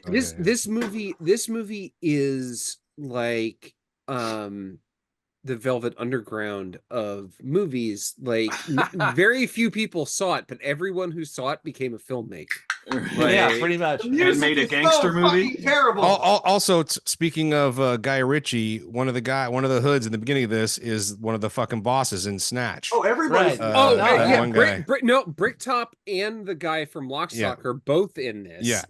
This movie is like the Velvet Underground of movies. Like very few people saw it, but everyone who saw it became a filmmaker. Yeah, pretty much. And made a gangster movie. Terrible. Also, speaking of Guy Ritchie, one of the hoods in the beginning of this is one of the fucking bosses in Snatch. Oh, everybody. Bricktop and the guy from Lock, Stock are both in this.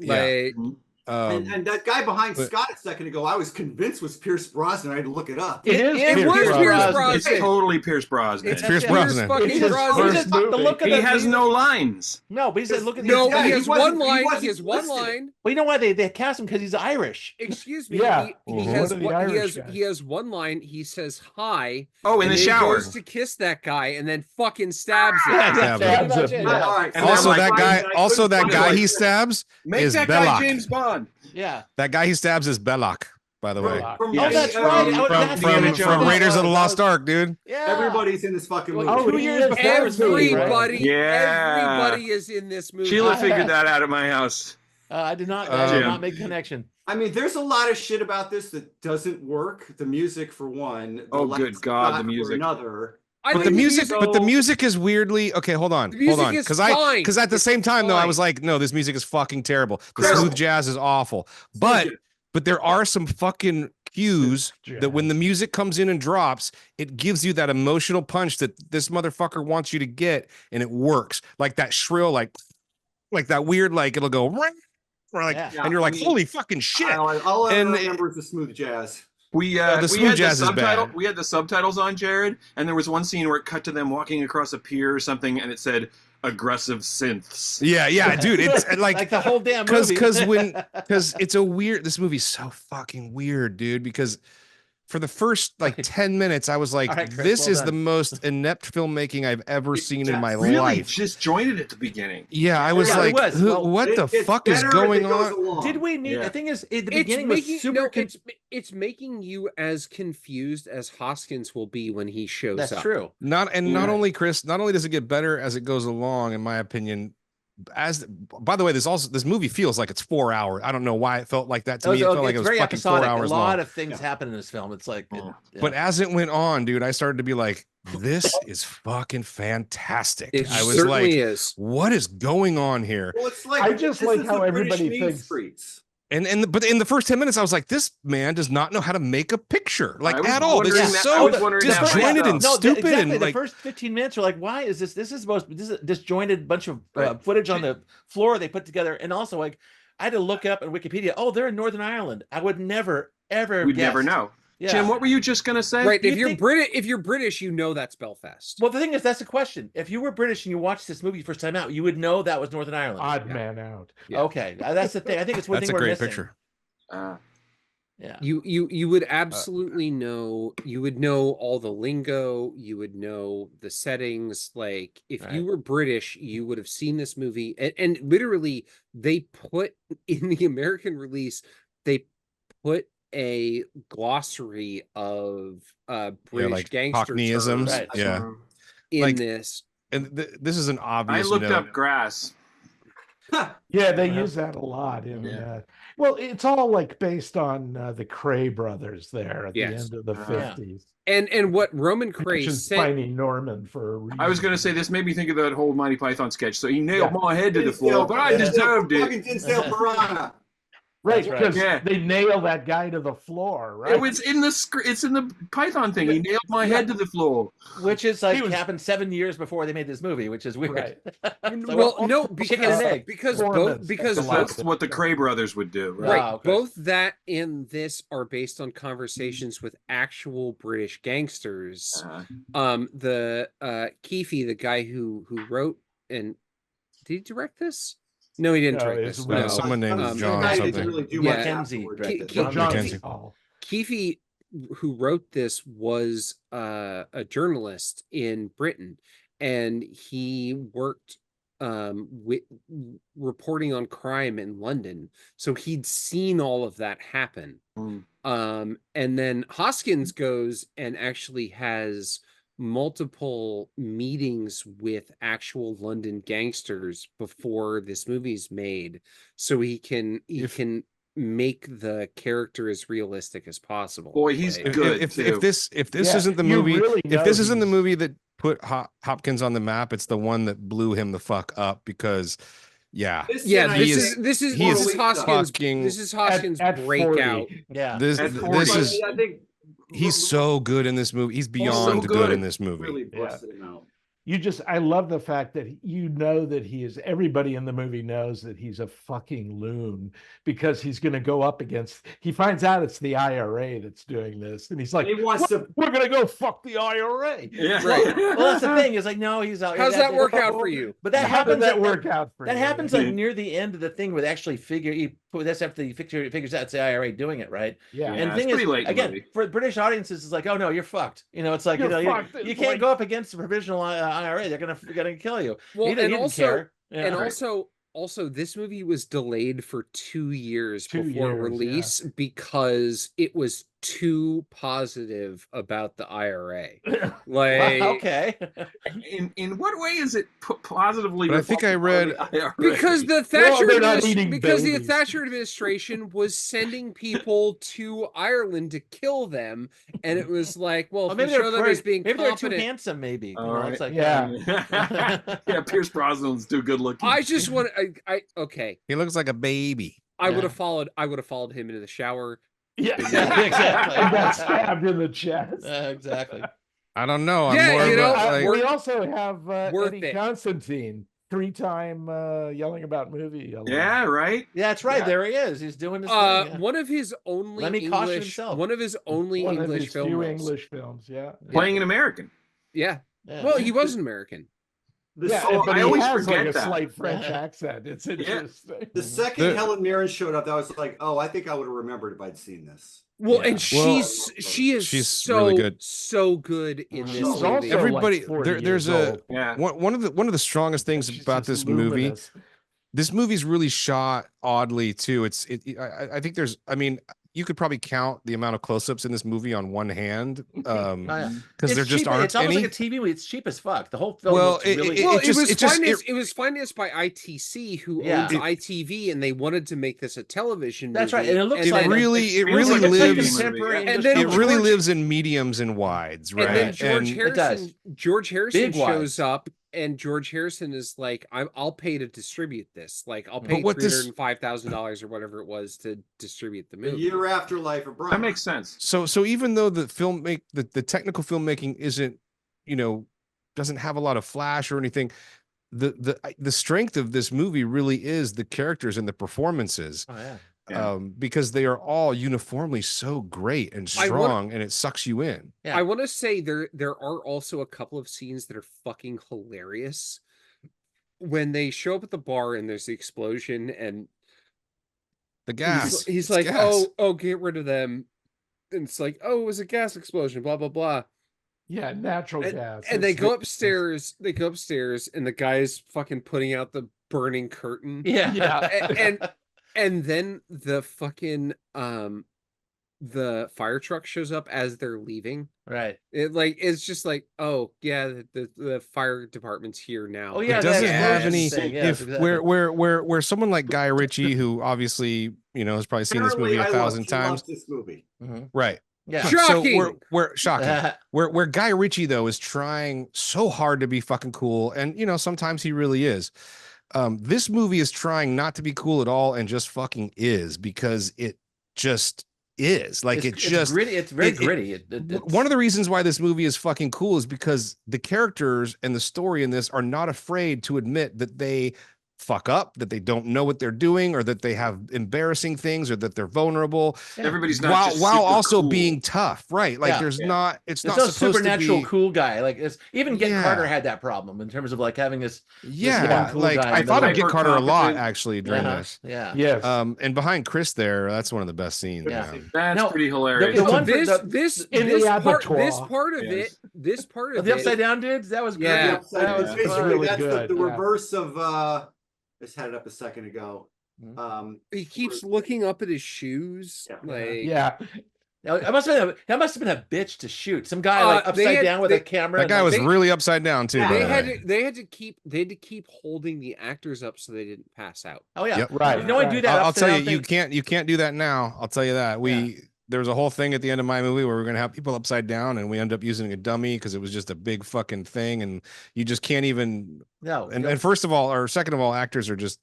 And that guy behind Scott a second ago, I was convinced was Pierce Brosnan. I had to look it up. It is Pierce Brosnan. It's totally Pierce Brosnan. It's Pierce Brosnan. The look of he has no lines. No, but he said, look at he has one line. He has one line. Well, you know why they cast him? Because he's Irish. Excuse me. Yeah. He has one line. He says hi. Oh, in the shower. He goes to kiss that guy and then fucking stabs him. Also, that guy he stabs is that Belloc. guy James Bond. Yeah. That guy he stabs is Belloc, by the way. That's right. From Raiders of the Lost Ark, dude. Yeah. Everybody's in this fucking movie. 2 years before Everybody is in this movie. Sheila figured that out at my house. I did not make a connection. I mean, there's a lot of shit about this that doesn't work. The music, for one. Good God, the music. Another. But the music is weirdly okay. Hold on, because at the same time though, I was like, no, this music is fucking terrible. The smooth jazz is awful, but there are some fucking cues that when the music comes in and drops, it gives you that emotional punch that this motherfucker wants you to get, and it works. Like that shrill, like that weird, like it'll go and you're like, holy fucking shit. All I remember is the smooth jazz. We had the subtitles on, Jared, and there was one scene where it cut to them walking across a pier or something, and it said aggressive synths. Yeah, dude. It's like the whole damn movie. Because it's a weird. This movie's so fucking weird, dude. Because for the first 10 minutes, I was like, right, Chris, this is the most inept filmmaking I've ever seen in my really life. Disjointed at the beginning. Yeah, I was like, what the fuck is going on? Did we need? The thing is, at the beginning was super. It's making you as confused as Hoskins will be when he shows up. That's true. Not only, Chris, not only does it get better as it goes along, in my opinion. By the way, this movie feels like it's 4 hours. I don't know why it felt like that to me. It felt like it was fucking episodic. 4 hours long. A lot long. of things happen in this film. It's like, but as it went on, dude, I started to be like, this is fucking fantastic. I was like, what is going on here? Well, it's like I just like how everybody thinks. But in the first 10 minutes, I was like, this man does not know how to make a picture, like at all. This is so disjointed and stupid. Exactly. And the first 15 minutes are like, why is this? This is a disjointed bunch of footage on the floor they put together, and also like, I had to look up in Wikipedia. Oh, they're in Northern Ireland. I would never ever. We'd never know. Yeah. Jim, what were you just gonna say? Right, if you're British, you know that's Belfast. Well, the thing is, that's the question. If you were British and you watched this movie first time out, you would know that was Northern Ireland. Odd man out. Yeah. Okay, that's the thing. I think it's one thing we're missing. That's a great picture. Yeah, you would absolutely know. You would know all the lingo. You would know the settings. Like if you were British, you would have seen this movie. And literally, they put in the American release, they put a glossary of British gangster Cockneyisms. Terms, in this. And this is an obvious. I looked up grass. Yeah, they use that a lot in. Well, it's all like based on the Cray brothers there at the end of the 50s. And what Roman Cray said, Tiny Norman for a reason. I was going to say this made me think of that whole Monty Python sketch. So he nailed my head to the floor, but I deserved it. Fucking Dinsdale Piranha. Right, because they nail that guy to the floor, right? It's in the Python thing. He nailed my head to the floor, which is like happened 7 years before they made this movie, which is weird. Right. Well, no, because that's what the Cray brothers would do, right? Oh, okay. Both that and this are based on conversations with actual British gangsters. The Keefe, the guy who wrote and did he direct this? No, he didn't direct this. No, someone named John something. Really Mackensie. Mackensie. Keefe, who wrote this, was a journalist in Britain, and he worked with reporting on crime in London. So he'd seen all of that happen. And then Hoskins goes and actually has multiple meetings with actual London gangsters before this movie's made, so he can make the character as realistic as possible. Boy, he's good. If this isn't the movie, really if this isn't the movie that put Hopkins on the map, it's the one that blew him the fuck up because. Yeah, this is Hoskins' breakout. Yeah, this is. I think he's so good in this movie. He's beyond good in this movie. Really busted him out. I love the fact that that he is, everybody in the movie knows that he's a fucking loon because he's going to go up against, he finds out it's the IRA that's doing this. And he's like, we're going to go fuck the IRA. Yeah. Right. Well, that's the thing is like, no, he's out. How's that work out for you? But that happens. That happens like Yeah. near the end of the thing with actually that's after he figures out it's the IRA doing it, right? Yeah. And the thing is, again, for British audiences, it's like, oh no, you're fucked. It's like, you can't go up against the provisional IRA. They're gonna kill you. Well, he didn't care. Yeah. And also, this movie was delayed for 2 years before release because it was too positive about the IRA. Like, okay. In what way is it positively? But I think I read because the Thatcher administration was sending people to Ireland to kill them, and it was like, well, if maybe show them as being maybe competent, they're too handsome. Maybe it's like yeah, Pierce Brosnan's too good looking. I just want okay. He looks like a baby. I would have followed him into the shower. Yeah, exactly. He got stabbed in the chest. Exactly. I don't know. We also have Eddie Constantine, 3-time yelling about movie. Yeah, right. Yeah, that's right. Yeah. There he is. He's doing his thing. One of his only English films. Yeah, playing an American. Yeah. Well, he was an American. But I always forget a that. slight French accent. It's interesting. The second Helen Mirren showed up, I was like, oh, I think I would have remembered if I'd seen this. Well, and she's so really good. So good in this movie. Also everybody like there's one of the strongest things about this movie. This movie's really shot oddly too. I think you could probably count the amount of close-ups in this movie on one hand, because there just aren't It's almost any. like a TV movie. It's cheap as fuck. The whole film. Well, it was financed by ITC, who owns ITV, and they wanted to make this a television movie. That's right, and it looks like it really lives in mediums and wides, right? And then George Harrison shows up. And George Harrison is like, I'll pay to distribute this. Like, I'll pay $305,000 or whatever it was to distribute the movie. A year after Life of Brian. That makes sense. So even though the technical filmmaking isn't, doesn't have a lot of flash or anything, the strength of this movie really is the characters and the performances. Oh yeah. Because they are all uniformly so great and strong, and it sucks you in. I want to say there are also a couple of scenes that are fucking hilarious when they show up at the bar and there's the explosion and the gas. He's like, gas. oh, get rid of them. And it's like, oh, it was a gas explosion. Blah blah blah. Yeah, natural gas. And they go upstairs. They go upstairs, and the guy's fucking putting out the burning curtain. Yeah. And then the fucking the fire truck shows up as they're leaving. Right. It's just like, oh yeah, the fire department's here now. Oh yeah, it doesn't have any. Where someone like Guy Ritchie, who obviously has probably seen this movie 1,000 times. This movie, right? Yeah. Shocking. So we're shocking. where Guy Ritchie though is trying so hard to be fucking cool, and sometimes he really is. This movie is trying not to be cool at all and just fucking is, because it just is. Like, it's gritty. It's very gritty. One of the reasons why this movie is fucking cool is because the characters and the story in this are not afraid to admit that they fuck up, that they don't know what they're doing, or that they have embarrassing things, or that they're vulnerable. Everybody's not while also cool. being tough, right? Like there's not it's not no supposed supernatural to be cool guy. Like even Get Carter had that problem in terms of like having this cool like guy I thought of Get Carter a lot competent. actually during this. Yeah. Yes. And behind Chris there, that's one of the best scenes. Yeah. That's pretty hilarious. This part of the upside down dudes, that was great. Yeah. That was really good. The reverse of I just had it up a second ago. He keeps looking up at his shoes. That must have been a bitch to shoot. Some guy like upside down with a camera. That guy was really upside down too. Yeah, they had to keep holding the actors up so they didn't pass out. Oh yeah, yep. Right. You know, I do that. I'll tell you, you can't do that now. I'll tell you that. There was a whole thing at the end of my movie where we were gonna have people upside down, and we ended up using a dummy because it was just a big fucking thing, and you just can't even. No. And first of all, or second of all, actors are just.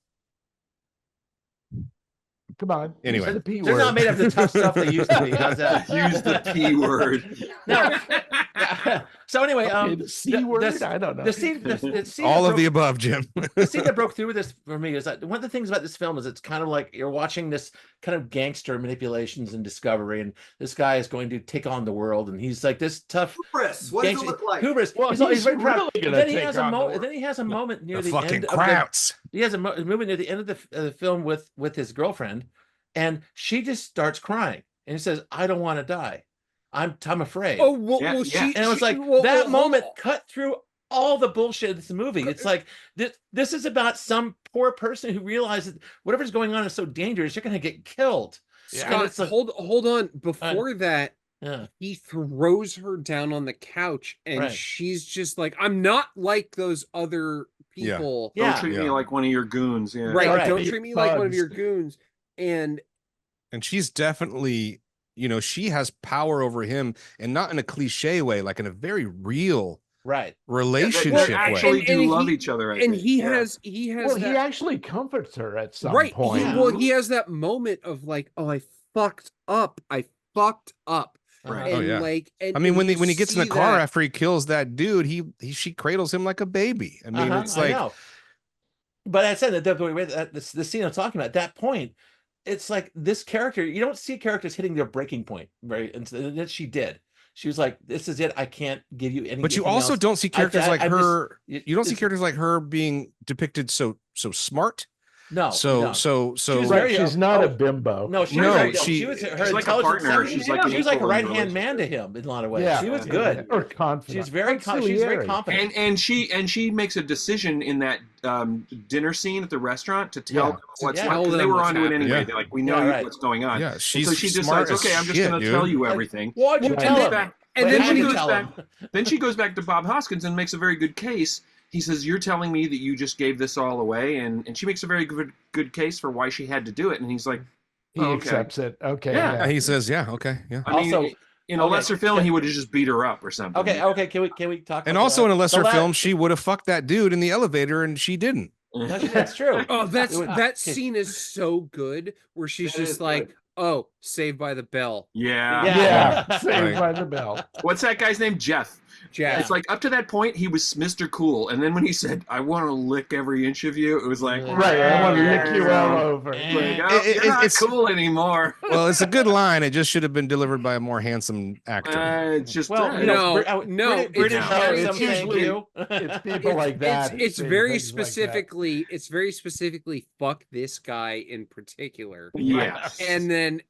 Come on. Anyway, they're not made of the tough stuff they used to be. How's that? Use the P word. No. So anyway, the C word. I don't know. The scene all of the above, Jim. The scene that broke through with this for me is that one of the things about this film is it's kind of like you're watching this kind of gangster manipulations and discovery, and this guy is going to take on the world, and he's like this tough. Hubris. What does it look like? Hubris. Well, he's very proud. really Then he has a moment. Then he has a moment near the fucking end Krauts. he has a moment near the end of the film with his girlfriend, and she just starts crying, and he says, "I don't want to die. I'm afraid." Oh well, she and it was like that moment cut through all the bullshit of this movie. It's like this is about some poor person who realizes whatever's going on is so dangerous, you're going to get killed. Scott, it's like, hold on. Before that, he throws her down on the couch, and she's just like, "I'm not like those other people. Don't treat me like one of your goons." Yeah. Right. Don't treat me like one of your goons. And she's definitely, she has power over him, and not in a cliche way, like in a very real relationship they actually do love each other. And he has well, he actually comforts her at some point. He has that moment of like, oh, I fucked up. Right. And I mean, when he gets in the car after he kills that dude, she cradles him like a baby. I mean, it's like. I know. But I said that the scene I'm talking about, at that point, it's like this character, you don't see characters hitting their breaking point, right? And she did. She was like, "This is it. I can't give you anything." But you also don't see characters like her. You don't see characters like her being depicted so smart. No. She's not a bimbo. No, she was like a partner. She was like a right-hand man to him in a lot of ways. She was good. Or confident. She's very confident. And she makes a decision in that dinner scene at the restaurant to tell them what's they were onto it anyway. They're like, we know what's going on. Yeah, so she decides, okay, I'm just going to tell you everything. Why'd you tell him? And then she goes back to Bob Hoskins and makes a very good case. He says, "You're telling me that you just gave this all away," and she makes a very good case for why she had to do it. And he's like, he accepts it. Okay. Yeah. He says, "Yeah, okay, yeah." I mean, in a lesser film, he would have just beat her up or something. Okay. Can we talk? And also in a lesser film, she would have fucked that dude in the elevator, and she didn't. That's true. Oh, that scene is so good, where she's just like, good. "Oh, Saved by the Bell." Yeah. Saved by the Bell. What's that guy's name? Jeff. It's like up to that point he was Mr. Cool, and then when he said, "I want to lick every inch of you," it was like, right, I want to lick you all over. Like, you're not cool anymore. Well, it's a good line. It just should have been delivered by a more handsome actor. It's just British. It's people like that. It's very specifically. Like it's very specifically. Fuck this guy in particular. Yeah. And then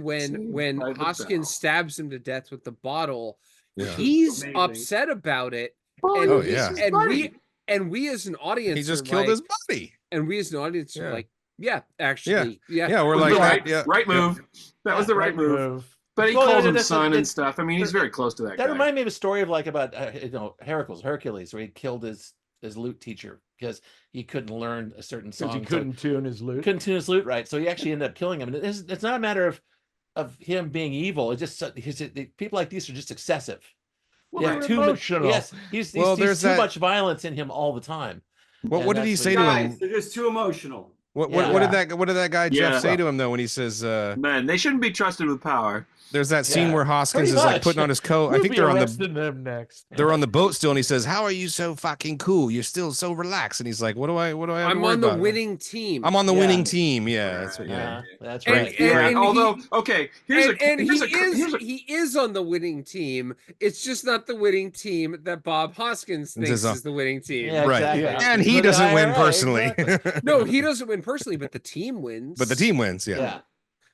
when Hoskins stabs him to death with the bottle. Yeah. He's upset about it, and we as an audience, he just killed his buddy, and we as an audience are like, we're like, right move. That was the right move. But he calls him son and stuff. I mean, he's very close to that. That reminded me of a story of like about Hercules, where he killed his lute teacher because he couldn't learn a certain song. He couldn't tune his lute. Couldn't tune his lute right, so he actually ended up killing him. And it's not a matter of him being evil. It's just people like these are just excessive. Well, too emotional. Yes, he's too much violence in him all the time. What did he say to him? They're just too emotional. What did that guy Jeff say to him though when he says, "Man, they shouldn't be trusted with power." There's that scene where Hoskins is like putting on his coat. I think they're on they're on the boat still, and he says, "How are you so fucking cool? You're still so relaxed." And he's like, "What do I? I'm on the winning team. I'm on the winning team." Yeah, that's what. That's right. And although, he is on the winning team. It's just not the winning team that Bob Hoskins thinks is the winning team. Yeah, exactly. Right. And he doesn't win personally. No, he doesn't win personally, but the team wins. But the team wins. Yeah.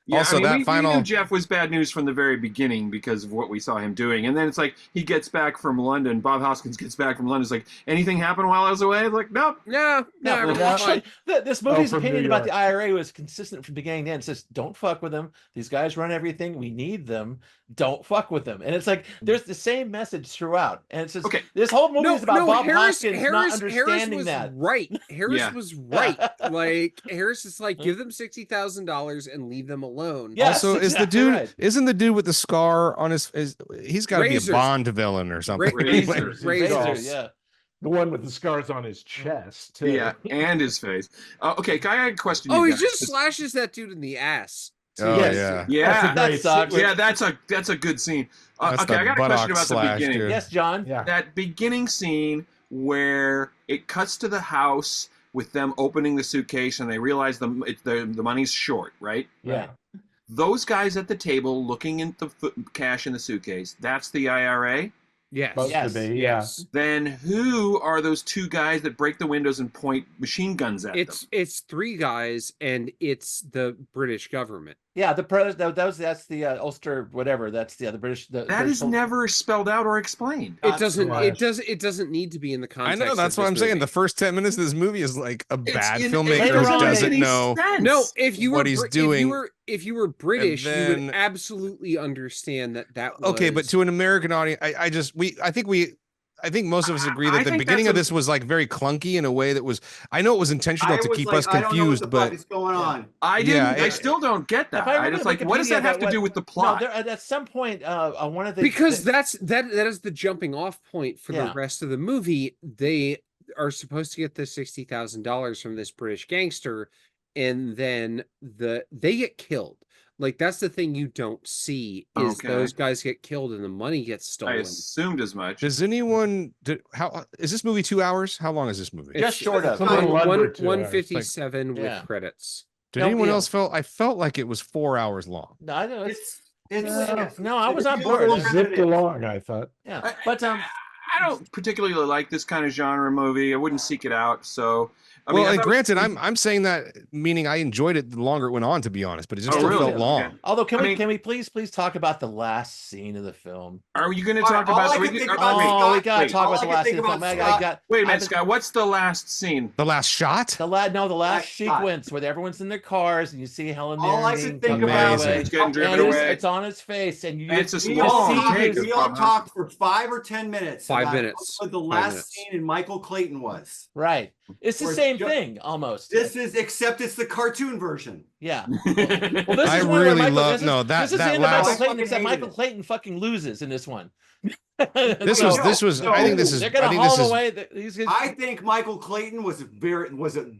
Yeah, Also, we knew Jeff was bad news from the very beginning because of what we saw him doing. And then it's like he gets back from London. Bob Hoskins gets back from London. It's like, anything happened while I was away? Like, nope. No, actually, this movie's from opinion New about York. the IRA was consistent from beginning to end. It says, don't fuck with them. These guys run everything. We need them. Don't fuck with them. And it's like there's the same message throughout. And it's just this whole movie is about Bob Hoskins not understanding that. Right. Harris was right. Like Harris is like, give them $60,000 and leave them alone. Yes, also, is the dude right. isn't the dude with the scar on his? He's got to be a Bond villain or something. Razors. Yeah. The one with the scars on his chest, too. Yeah, and his face. Okay, I had a question. Oh, he just slashes that dude in the ass. Oh Yes. Yeah, that sucks. Yeah, that's a good scene. Okay, I got a question about the beginning. Dude. Yes, John. Yeah. That beginning scene where it cuts to the house with them opening the suitcase and they realize the money's short, right? Yeah. Those guys at the table looking at the cash in the suitcase, that's the IRA? Yes. Supposed to be, yes. Then who are those two guys that break the windows and point machine guns at them? It's three guys, and it's the British government. Yeah, that's the Ulster whatever. That's the British. That is never spelled out or explained. It doesn't need to be in the context. I know, that's what I'm saying. The first 10 minutes of this movie is like a bad filmmaker who who doesn't know if you were what he's doing. If you were British, you would absolutely understand that was okay. But to an American audience, I think most of us agree that the beginning of this was like very clunky in a way that was. I know it was intentional to keep us confused, but what's going on? I still don't get that. I just like, what does that have to do with the plot? No, at some point, one of the because that is the jumping off point for the rest of the movie. They are supposed to get the $60,000 from this British gangster, and then they get killed. Like, that's the thing you don't see is those guys get killed and the money gets stolen. I assumed as much. Does anyone? How is this movie 2 hours? How long is this movie? Just short of 157 with credits. Did anyone else felt? I felt like it was 4 hours long. No, I know no, I was on board. It zipped along, I thought. Yeah, but I don't particularly like this kind of genre movie. I wouldn't seek it out. So. And granted, I'm saying that meaning I enjoyed it the longer it went on, to be honest, but it just felt long. Okay. Although, can we please talk about the last scene of the film? Are you going to talk about? We gotta talk about the last scene of the film. Wait a minute, Scott. What's the last scene? The last shot? The last sequence where everyone's in their cars and you see Helen. All I can think about is getting driven away. It's on his face, and it's a long take. We all talked for 5 or 10 minutes. 5 minutes. What the last scene in Michael Clayton was. Right. It's the same thing almost. This is except it's the cartoon version. Yeah. Well, this I is really love this is the end of Michael Clayton, except Michael Clayton fucking loses in this one. This was. I think this is. They're gonna haul him away. I think Michael Clayton was a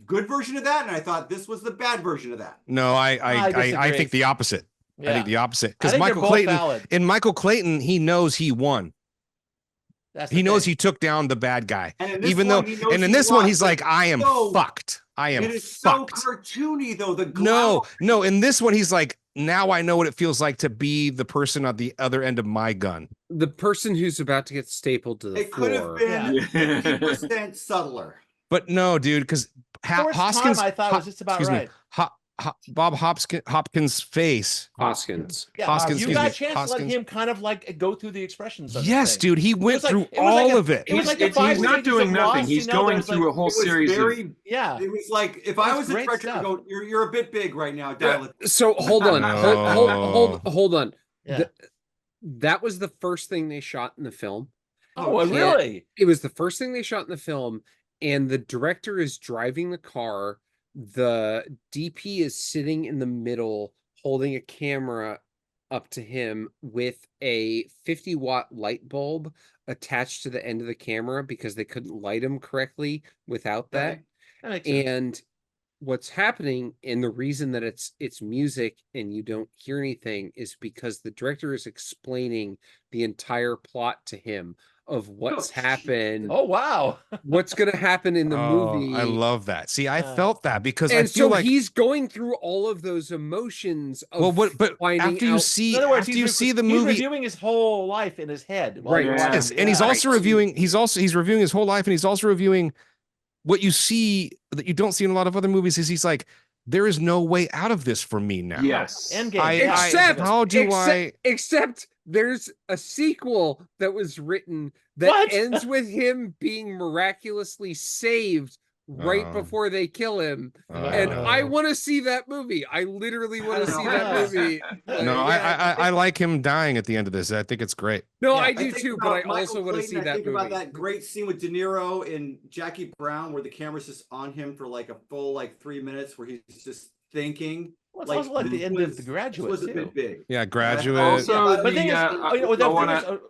good version of that, and I thought this was the bad version of that. No, I think the opposite. Yeah. I think the opposite, because Michael Clayton, he knows he won. He knows he took down the bad guy, even though, and in this one, he's like, I am fucked. I am fucked. It is so cartoony, though. No. In this one, he's like, now I know what it feels like to be the person at the other end of my gun. The person who's about to get stapled to the floor. It could have been 50% subtler. But no, dude, because Hoskins, I thought was just about right. Bob Hopkins' face. Hoskins. Yeah, Hoskins. You got a chance to let him kind of like go through the expressions. Yes, dude, he went through all of it. He's not doing nothing. He's going through a whole series of. Yeah, it was like if I was a director, I go, "You're a bit big right now." So hold on, hold on. Yeah. That was the first thing they shot in the film. Oh, really? It was the first thing they shot in the film, and the director is driving the car. The DP is sitting in the middle holding a camera up to him with a 50-watt light bulb attached to the end of the camera because they couldn't light him correctly without that. And what's happening, and the reason that it's music and you don't hear anything, is because the director is explaining the entire plot to him of what's happened. Oh wow. What's going to happen in the movie. I love that. See, I felt that because I feel like he's going through all of those emotions of but after you see the movie, he's reviewing his whole life in his head. Right. Yes. And he's also reviewing he's reviewing his whole life, and he's also reviewing what you see that you don't see in a lot of other movies. Is he's like, there is no way out of this for me now. Yes. Endgame. Except there's a sequel that was written that ends with him being miraculously saved right before they kill him, and I want to see that movie. I literally want to see that movie. I like him dying at the end of this. I think it's great. No, I do too, but I also want to see that movie. About that great scene with De Niro and Jackie Brown, where the camera's just on him for like a full 3 minutes, where he's just thinking. Well, it's also like the end of The Graduate. Was a bit big. Yeah, Graduate. Also, but the thing is,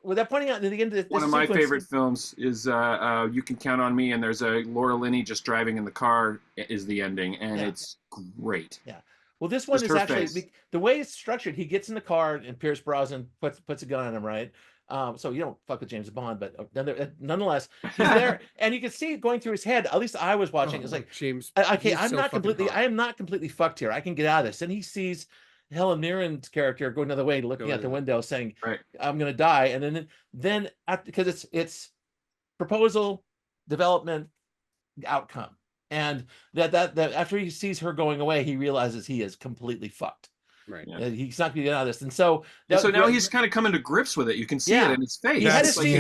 without pointing out at the end of one of my favorite films is You Can Count on Me, and there's a Laura Linney just driving in the car is the ending, and it's great. Yeah. Well, this one is actually the way it's structured. He gets in the car, and Pierce Brosnan puts a gun on him, right? So you don't fuck with James Bond, but nonetheless, he's there, and you can see it going through his head. At least I was watching. It's like James. Okay, I am not completely fucked here. I can get out of this. And he sees Helen Mirren's character go another way, looking out the window, saying, "I'm going to die." And then because it's proposal, development, outcome, and that after he sees her going away, he realizes he is completely fucked. Right. Yeah. He's not going to get out of this. And so now he's kind of coming to grips with it. You can see it in his face. He had to see,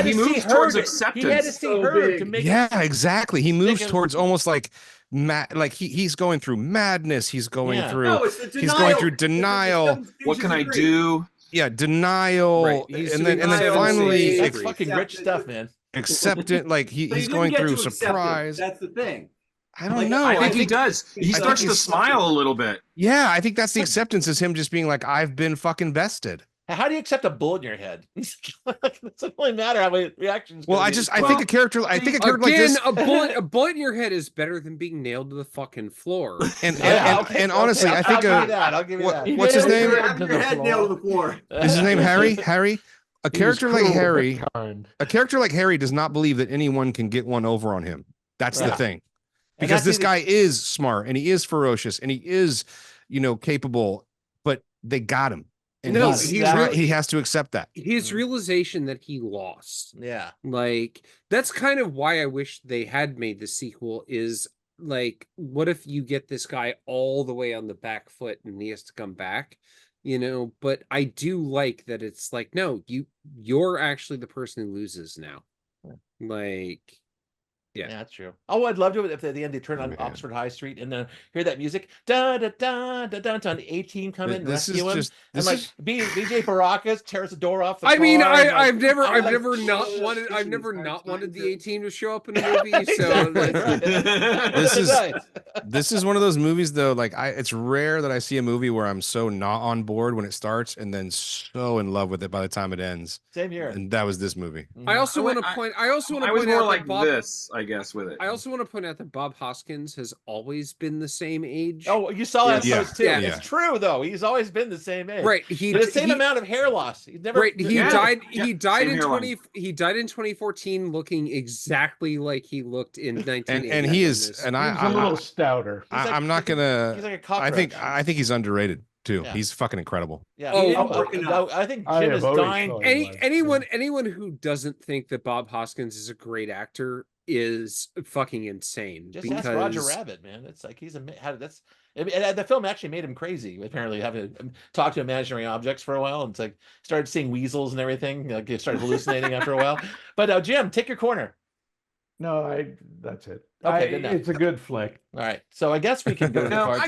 he moves towards acceptance. He had to see her to make exactly. He moves towards almost like he's going through madness. He's going through he's going through denial. What can I do? Yeah, denial. Right. And then finally that's fucking rich stuff, man. Acceptance, like he's going through surprise. That's the thing. I don't know. I think he does. He starts to smile a little bit. Yeah, I think that's the acceptance, is him just being like, I've been fucking vested. How do you accept a bullet in your head? It doesn't really matter how many reactions. Well, I think a character like this, a bullet in your head is better than being nailed to the fucking floor. And honestly, I think I'll give you that. What's his name? Have your head nailed to the floor. Is his name Harry? Harry? A character like Harry does not believe that anyone can get one over on him. That's the thing. Because this guy is smart and he is ferocious and he is, capable, but they got him. And he has to accept that. His realization that he lost. Yeah. That's kind of why I wish they had made the sequel, is what if you get this guy all the way on the back foot and he has to come back? But I do like that it's like, no, you're actually the person who loses now. Yeah, that's true. Oh, I'd love to if at the end they turn on Oxford High Street and then hear that music, da da da da da, and the A-Team come in and rescue him, and BJ Baracus tears the door off. I've never not wanted the A-Team to show up in a movie. So this is one of those movies though. It's rare that I see a movie where I'm so not on board when it starts and then so in love with it by the time it ends. Same here. And that was this movie. I also want to point. I was more like this. I guess with it. I also want to point out that Bob Hoskins has always been the same age. Oh, you saw that post too. Yeah. It's true though. He's always been the same age. Right. The same amount of hair loss. He's never. Right. He died in 2014, looking exactly like he looked in 1980. And he is. And I'm a little stouter. I'm not gonna. He's like a cockroach. I think he's underrated too. Yeah. He's fucking incredible. Yeah. I think Jim is dying. Anyone who doesn't think that Bob Hoskins is a great actor is fucking insane. Just ask Roger Rabbit, man. It's like the film actually made him crazy. Apparently, having to talk to imaginary objects for a while, and it's like started seeing weasels and everything. He started hallucinating after a while. But Jim, take your corner. No, that's it. Okay, good enough. It's a good flick. All right, so I guess we can go to the cards. I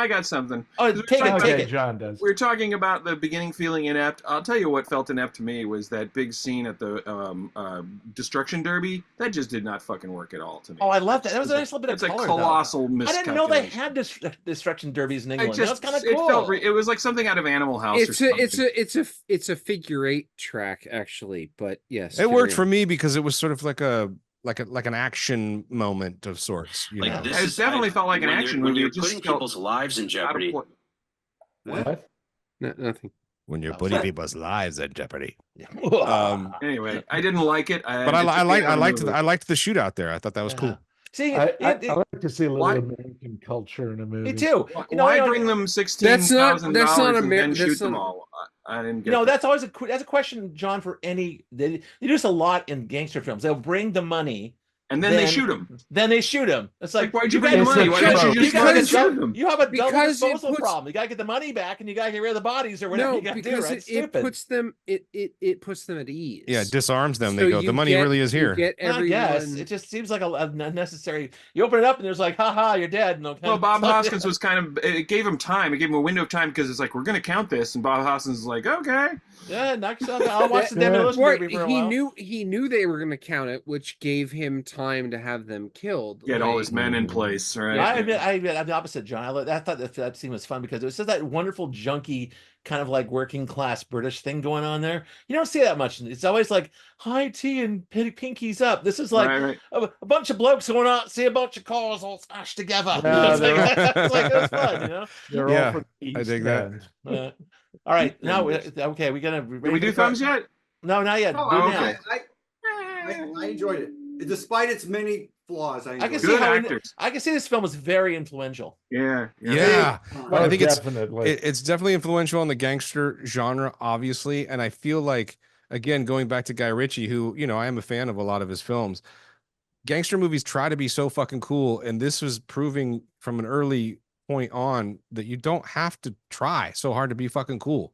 got something. Oh, take it. John does. We're talking about the beginning feeling inept. I'll tell you what felt inept to me was that big scene at the Destruction Derby. That just did not fucking work at all to me. Oh, I love that. That was a nice little bit of color. It's a colossal miscalculation. I didn't know they had Destruction Derbies in England. That was kind of cool. It was like something out of Animal House. It's a figure 8 track actually, but yes, it worked for me because it was sort of like an action moment of sorts. It definitely felt like an action movie. You're putting people's lives in jeopardy. What? Nothing. When you're putting people's lives in jeopardy. Anyway, I didn't like it. But I liked the shootout there. I thought that was cool. See, I like to see a little American culture in a movie. Me too. Why bring them $16,000 and then shoot them all? I didn't get that's always that's a question, John, for any. They do this a lot in gangster films. They'll bring the money And then they shoot him. Then they shoot him. It's like why'd you bring the money? Why don't you just shoot him? You have a double disposal problem. You gotta get the money back, and you gotta get rid of the bodies or whatever. No, you gotta because do, right? it puts them it puts them at ease. Yeah, it disarms them. So They go, the money really is here. I guess it just seems like a unnecessary. You open it up and there's like, haha, you're dead. No, well, Bob Hoskins was kind of. It gave him time. It gave him a window of time because it's like we're gonna count this, and Bob Hoskins is like, okay. Yeah, knock yourself out. I'll watch the Demolition Derby for a while. He knew they were going to count it, which gave him time to have them killed. Get all his men in place, right? Yeah, I admit, I'm the opposite, John. I thought that scene was fun because it was just that wonderful junky kind of like working class British thing going on there. You don't see that much. It's always like high tea and pinkies up. This is like a bunch of blokes going out, see a bunch of cars all smashed together. Yeah, it's like that's fun, you know. They're all from the East I dig that. All right, now okay, we gonna. Did we do thumbs yet? No, not yet. Oh, okay. I enjoyed it, despite its many flaws. I enjoyed it. I can see this film was very influential. Yeah. I think it's definitely influential in the gangster genre, obviously, and I feel like, again, going back to Guy Ritchie, who, you know, I am a fan of a lot of his films. Gangster movies try to be so fucking cool, and this was proving from an early point on that you don't have to try so hard to be fucking cool.